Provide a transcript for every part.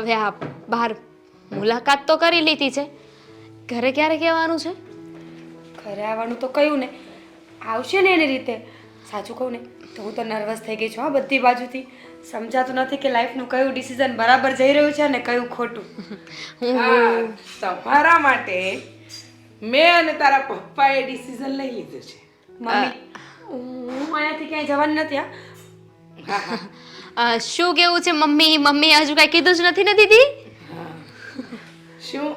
હવે આ બહાર મુલાકાત તો કરી લીધી છે, ઘરે ક્યારે કહેવાનું છે? ઘરે આવવાનું તો કહ્યું ને, આવશે ને એની રીતે. સાચું કહું ને તો હું તો નર્વસ થઈ ગઈ છું હા, બધી બાજુથી સમજાતું નથી કે લાઈફનું કયું ડિસિઝન બરાબર જઈ રહ્યું છે અને કયું ખોટું. હા, તમારા માટે મેં અને તારા પપ્પાએ ડિસિઝન લઈ લીધું છે. મમ્મી હું અહીંયાથી ક્યાંય જવાની નથી હા. શું કેવું છે મમ્મી? મમ્મી હજુ કાંઈ કીધું જ નથી ને દીદી? શું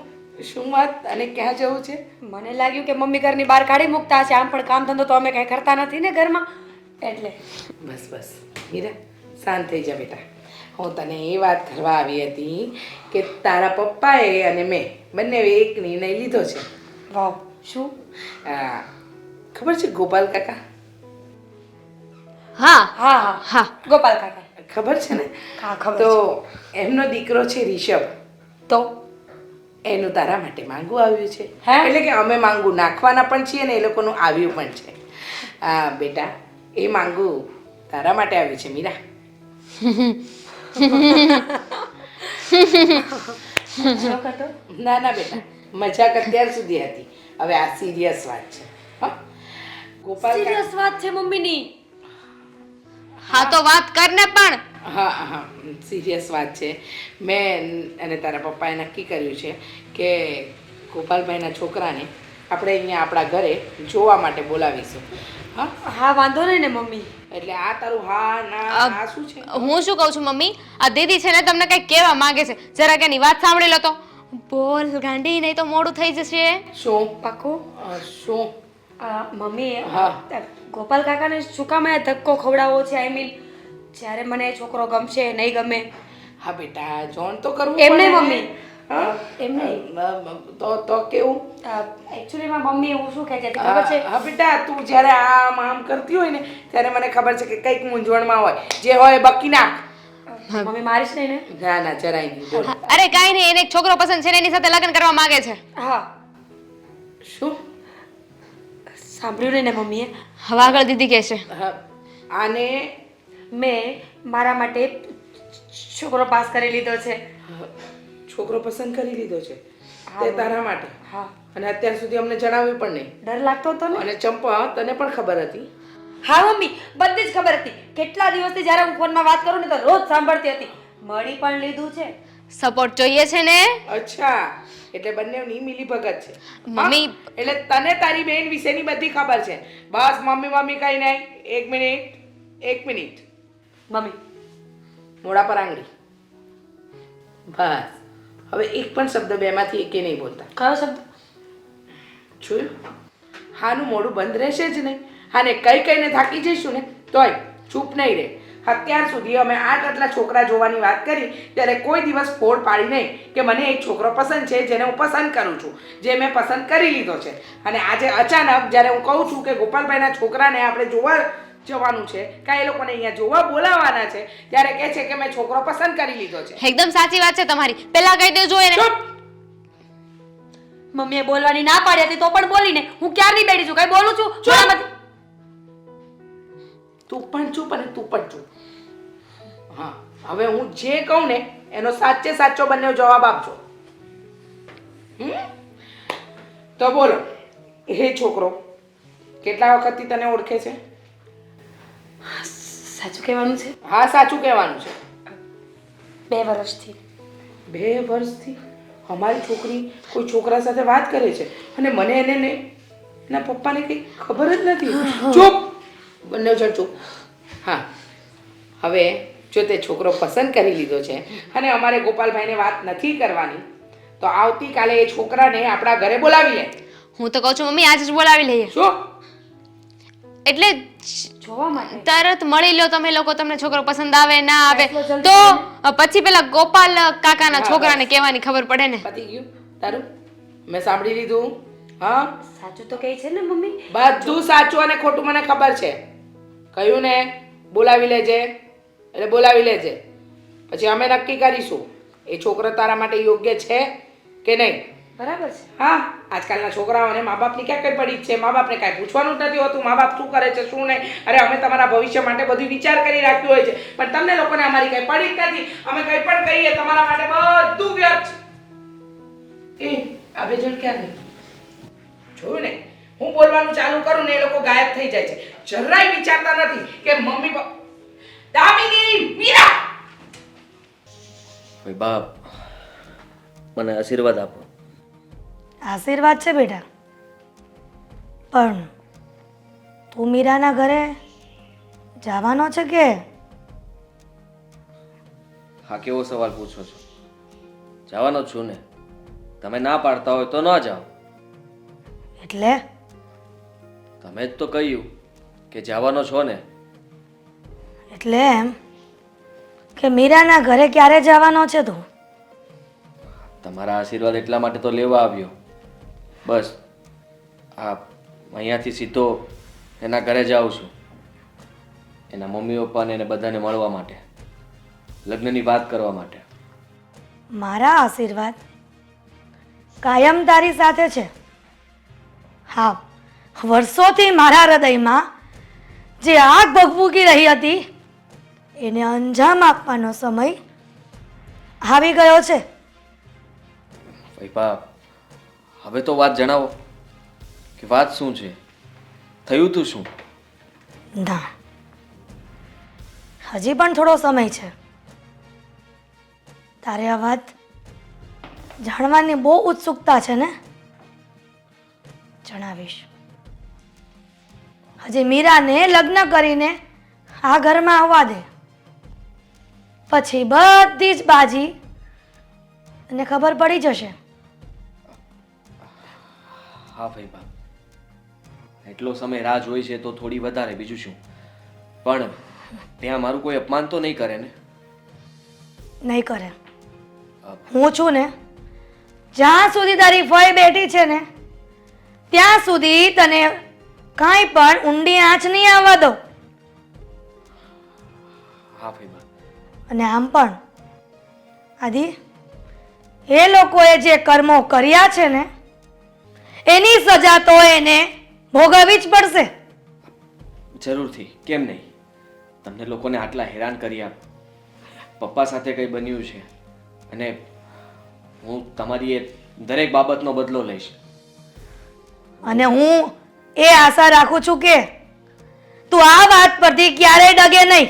શું વાત? અને ક્યાં જવું છે? મને લાગ્યું કે મમ્મી ઘરની બહાર કાઢી મૂકતા હશે, આમ પણ કામ ધંધો તો અમે કાંઈ કરતા નથી ને ઘરમાં, એટલે. બસ બસ મીરા, શાંત થઈ જા બેટા. હું તને એ વાત કરવા આવી હતી કે તારા પપ્પાએ અને મેં બંને એક નિર્ણય લીધો છે. વાવ, શું? ખબર છે ગોપાલ કાકા? હા હા હા હા. ગોપાલ કાકા. ખબર છે ને? હા ખબર તો છે. એમનો દીકરો છે રિષભ, તો એનું તારા માટે માંગુ આવ્યું છે. હે? એટલે કે અમે માંગુ નાખવાના પણ છીએ ને એ લોકોનું આવ્યું પણ છે. બેટા, એ માંગુ તારા માટે આવ્યું છે મીરા. જોક હતો? ના ના બેટા, મજાક અત્યાર સુધી હતી, હવે આ સિરિયસ વાત છે. હા, ગોપાલ સિરિયસ વાત છે મમ્મીની. હા તો વાત કર ને પણ. હા હા, સિરિયસ વાત છે. મેં અને તારા પપ્પાએ નક્કી કર્યું છે કે ગોપાલભાઈના છોકરાને આપણે અહીંયા આપણા ઘરે જોવા માટે બોલાવીશું. હા, હા વાંધો નહીં ને મમ્મી. એટલે આ તારું હા ના આ શું છે? હું શું કહું છું મમ્મી, આ દીદી છે ને તમને કંઈક કહેવા માંગે છે, જરાક એની વાત સાંભળી લો તો. બોલ ગાંડી, નહીં તો મોડું થઈ જશે. શું? પાક્કું? શું? મમ્મી હા. ગોપાલ કાકાને શું કામ એ ધક્કો ખવડાવવો છે? આઈ મીન જ્યારે મને એ છોકરો ગમશે નહીં ગમે હા બેટા, જોન તો કરવું એમ નહીં પડે ને. મમ્મી. હા? એમ નહીં. તો કેવું? એકચ્યુઅલીમાં મમ્મી હું શું કહેતી હતી ખબર છે? હા બેટા, તું જ્યારે આમ આમ કરતી હોય ને ત્યારે મને ખબર છે કે કંઈક મૂંઝવણમાં હોય, જે હોય એ બકી નાખ. મમ્મી મારીશ નહીં ને? ના ના, જરાય નહીં. બોલ. અરે કાંઈ નહીં, એને એક છોકરો પસંદ છે ને એની સાથે લગ્ન કરવા માંગે છે. હા. શું? સાંભળ્યું નહીં ને મમ્મીએ? હવે આગળ દીદી કહેશે. હા, આને મેં મારા માટે છોકરો પાસ કરી લીધો છે. છોકરો પસંદ કરી લીધો છે હા, તે મમ્મી. તારા માટે, હા. અને અત્યાર સુધી અમને જણાવ્યું પણ નહીં. ડર લાગતો હતો ને? અને ચંપા, તને પણ ખબર હતી? હા મમ્મી, બધી જ ખબર હતી. કેટલા દિવસથી જ્યારે હું ફોનમાં વાત કરું ને તો રોજ સાંભળતી હતી. મળી પણ લીધું છે. સપોર્ટ જોઈએ છે ને? અચ્છા, એટલે બંનેની મિલી ભગત છે. મમ્મી. હા? એટલે તને તારી બેન વિશેની બધી ખબર છે. બસ મમ્મી મમ્મી કઈ નહીં. એક મિનિટ. મમ્મી મોઢા પર આંગળી. બસ, હવે એક પણ શબ્દ બેમાંથી એકે નહીં બોલતા. કયો શબ્દ? જોયું? હાનું મોઢું બંધ રહેશે જ નહીં. હાને કઈને થાકી જઈશું ને તોય ચૂપ નહીં રહે. અત્યાર સુધી અમે આટલા છોકરા જોવાની વાત કરી ત્યારે કોઈ દિવસ ફોડ પાડી નહીં કે મને એક છોકરો પસંદ છે જેને હું પસંદ કરું છું, જે મેં પસંદ કરી લીધો છે. અને આજે અચાનક જ્યારે હું કહું છું કે ગોપાલભાઈના છોકરાને આપણે જોવા જવાનું છે, કાં એ લોકોને અહીંયા જોવા બોલાવવાના છે, ત્યારે કહે છે કે મેં છોકરો પસંદ કરી લીધો છે. એકદમ સાચી વાત છે તમારી. પેલા કહી દેજો એને. ચૂપ! મમ્મીએ બોલવાની ના પાડી હતી તો પણ બોલીને હું ક્યારની બેઠી છું? કઈ બોલું છું? ચૂપ! તું પણ ચૂપ અને તું પણ ચૂપ. હા, હવે હું જે કહું ને એનો સાચે સાચો બંને જવાબ આપજો. તો બોલો, એ છોકરો કેટલા વખતથી તને ઓળખે છે? સાચું કહેવાનું છે? હા, સાચું કહેવાનું છે. 2 વર્ષથી. 2 વર્ષથી? અમારી છોકરી કોઈ છોકરા સાથે વાત કરે છે અને મને એને ને એના પપ્પાને કંઈ ખબર જ નથી. ચૂપ! બંને જણ ચૂપ. હા, હવે જો તે છોકરો પસંદ કરી લીધો છે અને અમારે ગોપાલભાઈને વાત નથી કરવાની તો આવતીકાલે એ છોકરાને આપણા ઘરે બોલાવી લે. હું તો કહું છું મમ્મી આજે જ બોલાવી લઈએ. શું? એટલે જોવા માટે તરત મળી લો તમે લોકો, તમને છોકરો પસંદ આવે ના આવે ફેસલો જલ્દી તો પછી પેલા ગોપાલ કાકાના હા, છોકરાને બસ. કહેવાની ખબર પડે ને. પતી ગયું તારું? મેં સાંભળી લીધું. હા, સાચું તો કહે છે ને મમ્મી? બધું સાચું અને ખોટું મને ખબર છે. કહ્યું ને બોલાવી લેજે, એટલે બોલાવી લેજે. પછી અમે નક્કી કરીશું એ છોકરો તારા માટે યોગ્ય છે કે નહીં. બરાબર છે. હા આજકાલના છોકરાઓને મા બાપની ક્યાં કઈ પડી જ છે. મા બાપને કાંઈ પૂછવાનું જ નથી હોતું. મા બાપ શું કરે છે શું નહીં. અરે અમે તમારા ભવિષ્ય માટે બધું વિચાર કરી રાખ્યું હોય છે, પણ તમને લોકોને અમારી કઈ પડી જ નથી. અમે કંઈ પણ કહીએ તમારા માટે બધું વ્યર્થ છે. એ આ બે જણ ક્યાં ગઈ? જોયું ને, હું બોલવાનું ચાલુ કરું ને એ લોકો ગાયબ થઈ જાય છે. જરાય વિચારતા નથી કે મમ્મી દામિની, મીરા. ભાઈ બાપ, મને આશીર્વાદ આપો. આશીર્વાદ છે બેટા, પણ તું મીરાના ઘરે જવાનો છે કે? હા, કેવો સવાલ પૂછો છો? જવાનો જ છું ને. તમે ના પાડતા હોય તો ન જાઓ. એટલે તમે જ તો કહ્યું કે જવાનો છો ને. એટલે એમ કે મીરાના ઘરે ક્યારે જવાનો છે તું? તમારા આશીર્વાદ એટલા માટે તો લેવા આવ્યો. બસ આ અહીંયાથી સીધો એના ઘરે જાઉં છું, એના મમ્મી પપ્પાને એને બધાને મળવા માટે, લગ્નની વાત કરવા માટે. મારા આશીર્વાદ કાયમ તારી સાથે છે. હા, વર્ષોથી મારા હૃદયમાં જે આગ ભગભૂકી રહી હતી એને અંજામ આપવાનો સમય આવી ગયો છે. ભાઈ બાપ, હવે તો વાત જણાવો કે વાત શું છે? થયું તું શું? ના, હજી પણ થોડો સમય છે. તારે આ વાત જાણવાની બહુ ઉત્સુકતા છે ને? જણાવીશ. હજી મીરાને લગ્ન કરીને આ ઘરમાં આવવા દે, પછી બધી જ બાજી તને ખબર પડી જશે. હા ભાઈ બાપ, એટલો સમય રાહ જોઈ છે તો થોડી વધારે, બીજું શું. પણ ત્યાં મારું કોઈ અપમાન તો નહીં કરે ને? નહીં કરે. હું છું ને, જ્યાં સુધી તારી ફઈ બેઠી છે ને ત્યાં સુધી તને કાંઈ પણ ઊંડી આંચ નહીં આવવા દો. હા ભાઈ બાપ. અને આમ પણ આદિ, એ લોકોએ જે કર્મો કર્યા છે ને એની સજા તો એને ભોગવવી જ પડશે. જરૂરથી, કેમ નહીં. તમને લોકોને આટલા હેરાન કર્યા, પપ્પા સાથે કંઈ બન્યું છે, અને હું તમારી એ દરેક બાબતનો બદલો લઈશ. અને હું એ આશા રાખું છું કે તું આ વાત પરથી ક્યારેય ડગે નહીં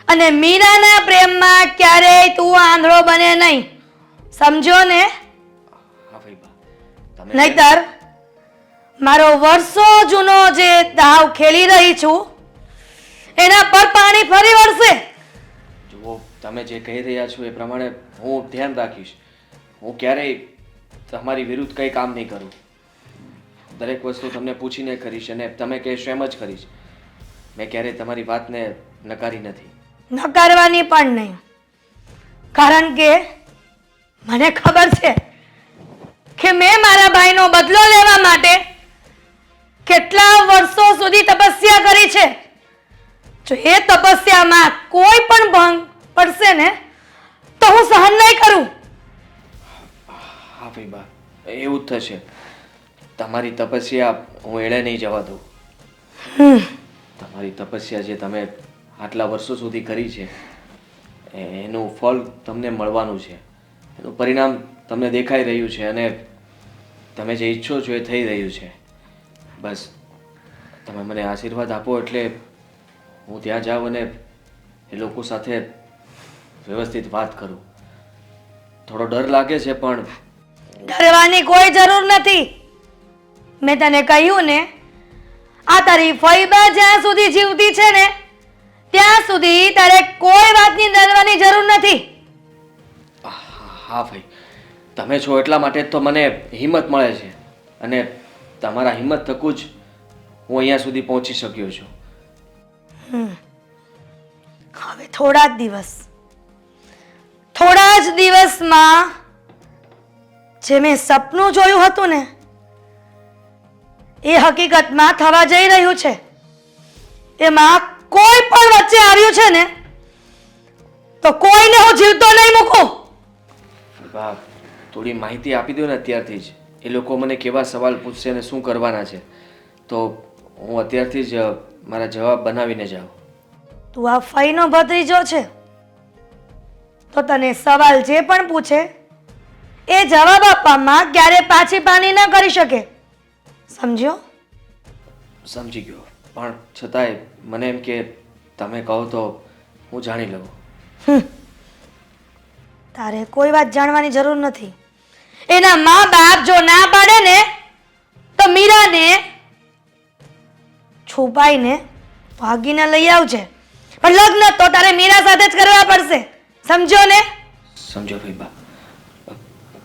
અને મીરાના પ્રેમમાં ક્યારેય તું આંધળો બને નહીં. સમજો ને? હા ભાઈ બા, તમે નહીતર મારો વર્ષો જૂનો જે દાવ ખેલી રહી છું એના પર પાણી ફરી વળશે. જુઓ, તમે જે કહી રહ્યા છો એ પ્રમાણે હું ધ્યાન રાખીશ. હું ક્યારેય તમારી વિરુદ્ધ કંઈ કામ નહીં કરું. દરેક વસ્તુ તમને પૂછીને કરીશ અને તમે કહેશો એમ જ કરીશ. મેં ક્યારેય તમારી વાતને નકારી નથી. નકારવાની પણ નહીં, કારણ કે મને ખબર છે કે મેં મારા ભાઈનો બદલો લેવા માટે કેટલા વર્ષો સુધી તપસ્યા કરી છે. જો એ તપસ્યામાં કોઈ પણ ભંગ પડશે ને તો હું સહન નહીં કરું. હા ભાઈ બા, એવું જ થશે. તમારી તપસ્યા હું એળે નહીં જવા દઉં. તમારી તપસ્યા જે તમે આટલા વર્ષો સુધી કરી છે એનું ફળ તમને મળવાનું છે. એનું પરિણામ તમને દેખાઈ રહ્યું છે અને તમે જે ઈચ્છો છો એ થઈ રહ્યું છે. બસ તમે મને આશીર્વાદ આપો એટલે હું ત્યાં જાઉં અને એ લોકો સાથે વ્યવસ્થિત વાત કરું. થોડો ડર લાગે છે પણ ડરવાની કોઈ જરૂર નથી. મેં તને કહ્યું ને, આ તારી ફઈબા જ્યાં સુધી જીવતી છે ને ત્યાં સુધી તારે કોઈ વાતની ડરવાની જરૂર નથી. હા ભાઈ, તમે છો એટલા માટે જ તો મને હિંમત મળે છે અને તમારા હિંમત થકું જ હું અહીંયા સુધી પહોંચી શક્યો છું. હવે થોડા જ દિવસમાં જે મેં સપનું જોયું હતું ને એ હકીકતમાં થવા જઈ રહ્યું છે. એમાં કોઈ પણ વચ્ચે આવ્યું છે ને તો કોઈને હું જીવતો નહીં મૂકું. વાહ, થોડી માહિતી આપી દો ને અત્યારથી જ. એ લોકો મને કેવા સવાલ પૂછશે અને શું કરવાના છે, તો હું અત્યારથી જ મારા જવાબ બનાવીને જાઉં. તું આ ફઈનો ભત્રીજો છે તો તને સવાલ જે પણ પૂછે એ જવાબ આપવામાં ક્યારે પાછી પાની ન કરી શકે, સમજ્યો? સમજી ગયો, પણ છતાંય મને એમ કે તમે કહો તો હું જાણી લઉં. તારે કોઈ વાત જાણવાની જરૂર નથી. એના મા બાપ જો ના પાડે ને તો મીરાને છુપાઈને ભાગીને લઈ આવજે, પણ લગ્ન તો તારે મીરા સાથે જ કરવા પડશે, સમજો ને? સમજો ભાઈ.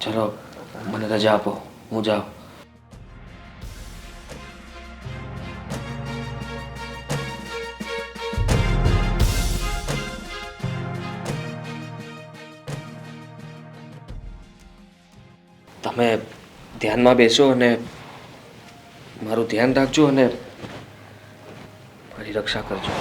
ચલો મને રજા આપો, હું જાઉં. તમે ધ્યાનમાં બેસો અને મારું ધ્યાન રાખજો અને મારી રક્ષા કરજો.